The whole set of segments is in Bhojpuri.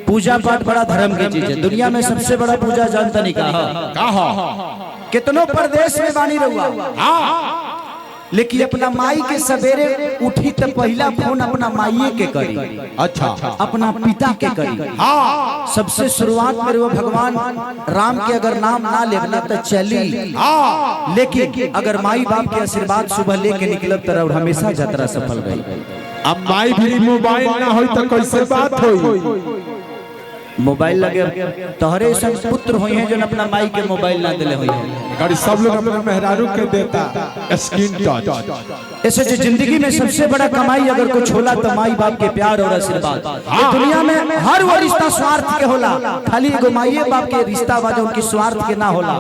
पूजा पाठ बड़ा धर्म की चीज है। दुनिया में सबसे बड़ा पूजा जानता नहीं कहा कितनों प्रदेश में बानी रहुआ, लेकिन अपना माई के सवेरे उठी तो पहला फोन अपना माई के करी, अच्छा अपना पिता के करी। सबसे शुरुआत में वो भगवान राम के अगर नाम ना लेना तो चली, लेकिन अगर माई बाप के आशीर्वाद सुबह लेके निकलब तरह हमेशा यात्रा सफल गई। अब माई भी मोबाइल ना हो तो कैसे बात हो? मोबाइल लगे तोहरे संग पुत्र हुई हैं जो अपना माई के मोबाइल ना दिले हुई हैं। गाड़ी सब लोग अपने मेहरारू के देता स्क्रीन टच। ऐसे जो जिंदगी में सबसे बड़ा कमाई अगर कुछ होला तो माई बाप के प्यार और आशीर्वाद। दुनिया में हर वो रिश्ता स्वार्थ के होला, खाली एगो माई बाप के रिश्ता बा जो उनकी स्वार्थ के ना होला।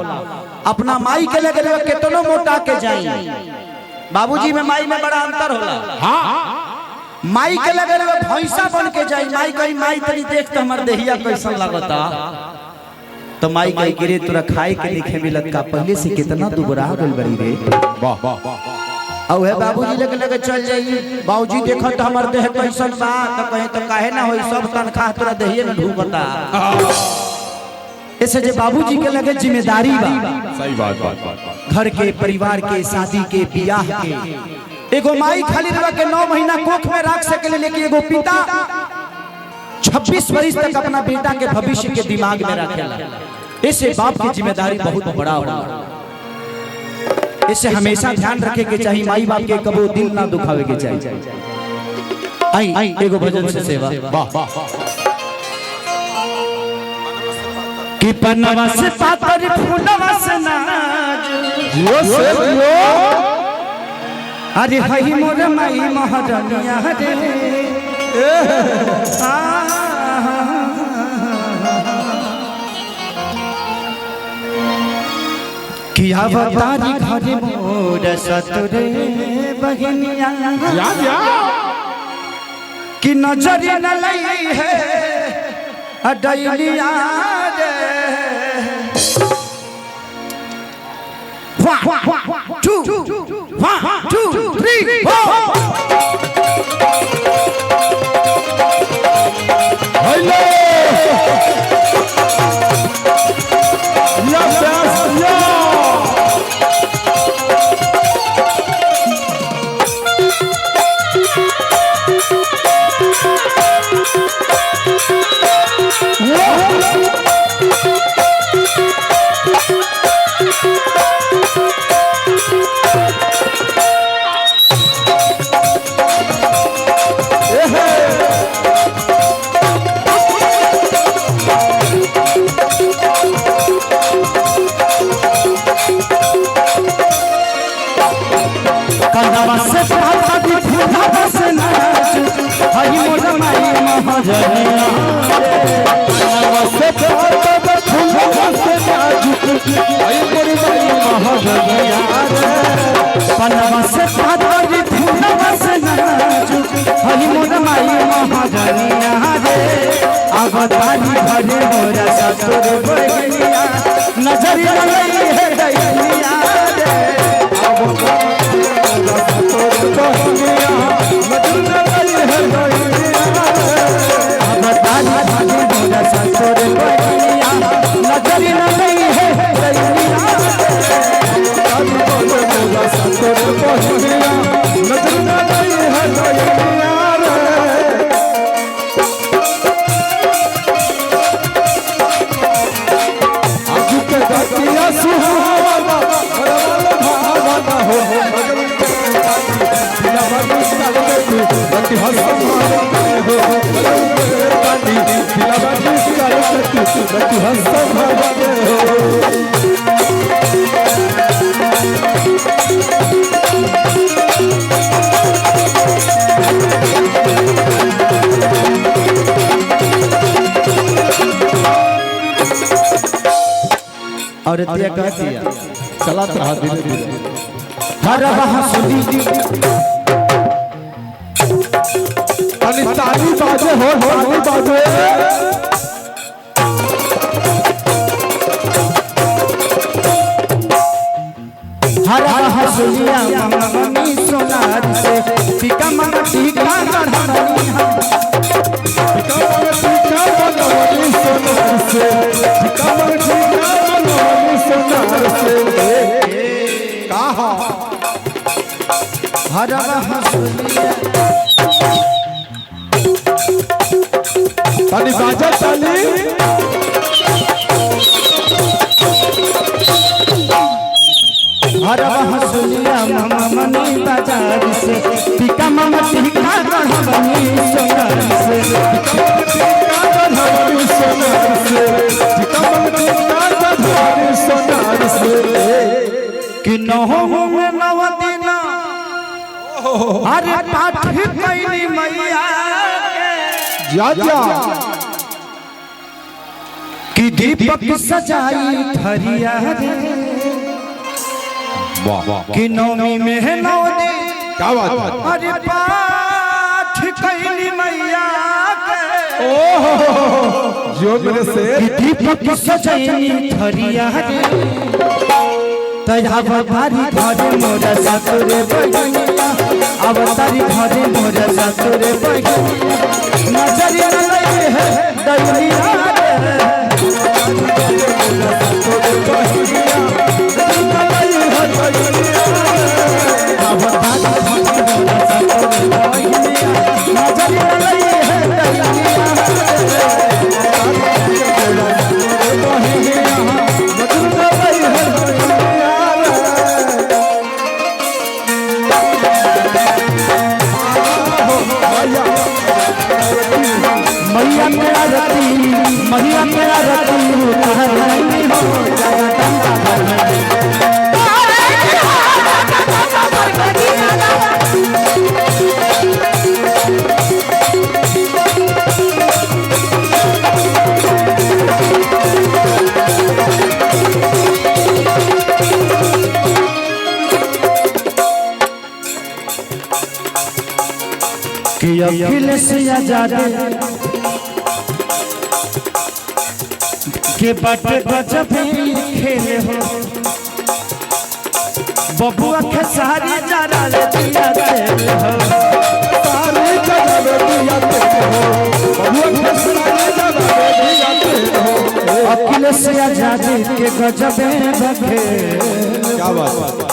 अपना माई के लगे कितनो मोटा के जाई, बाबूजी में माई में बड़ा अंतर होला। माई के लगे भैंसा बन के जाई, माई कही माई तनी देख तो हमार देहिया कैसन लगता, तो माई कही कि रे तोरा खाए के लिखे मिलत का पहले से कितना दुबरा गइल बड़ी रे। वाह वाह वाह। औ है बाबूजी लगे चल जाई, बाबूजी देखो तो हमार देह कैसन बा, तो कहे तो काहे ना होई, सब तनखा तोरा देहिए में ढूकता। ऐसे जे बाबूजी के लगे जिम्मेदारी बा, सही बात। घर के, परिवार के, शादी के, बियाह के। एगो माई खाली रह के 9 महीना कोख में रख सके, लेकिन एगो पिता 26 वर्ष तक अपना बेटा के भविष्य के दिमाग में रखेला। ऐसे बाप की जिम्मेदारी बहुत बड़ा होला। इसे हमेशा ध्यान रखे के चाहिए, माई बाप के कबो दिल ना दुखावे के चाहिए। आई एगो भजन से सेवा। कि पन्नवा से पातर फूलवा से नाज, अरे हई मोर माई महारानिया रे। किया बतारी घरे मोर सतरे बहनिया, कि नजर न लई है अडैलिया रे। 1 2 3 हेलो पन्नवा से पातर फूलवा से नाजुक, हई मोर माई महारानिया रे। अब तारी घरे मोर ससुर बहनिया, नजर न लई है दैनिया रे। अब ससुर बहनिया, नजर न लई है दैनिया रे। अब तारी घरे मोर ससुर बहनिया, नजर न लई है दैनिया रे। ससुर बहनिया, नजर न लई है दैनिया रे। आज के गतिया सुहावना भावना हो, बिना बंदिश करके गति हंस हो, बिना बंदिश करके गति हंस हो। और दिया कहती है चला रहा धीरे धीरे। हर हंसुली ताली बाजे हो ताली बाजे। हर हंसुलिया मम्मी सोनार से टिका घरवा हंसुलिया ताली बाजा ताली घरवा हंसुलिया मामा मनी बाजार से टीका मामा टीका गढ़वनी सोनार से कि नहो में नव दिन अरे पाठ कैली मैया जा जा कि दीपक सजाई थरिया रे वाह वाह कि नवमी में नौ दिन क्या बात है अरे पाठ कैली मैया के जो मेरे से कि दीपक सजाई थरिया रे तब तारी घरे मोरा ससुरे बहिनिया अब तारी घरे मोरा ससुरे बहिनिया नजरिया लगे है दैनिया रे अब तारी घरे मोरा ससुरे बहिनिया नजरिया लगे है दैनिया मैया मेरा रती मैया मेरा रती कहाँ नहीं हो जाया टंका कि अखिलेश आजाद के बट गजब खेले हो बबुआ के सारी जरा दिया तेल हो सारे जगह दिया हो बबुआ के सारे जगह दिया हो अखिलेश आजाद के गजब बखे क्या बात है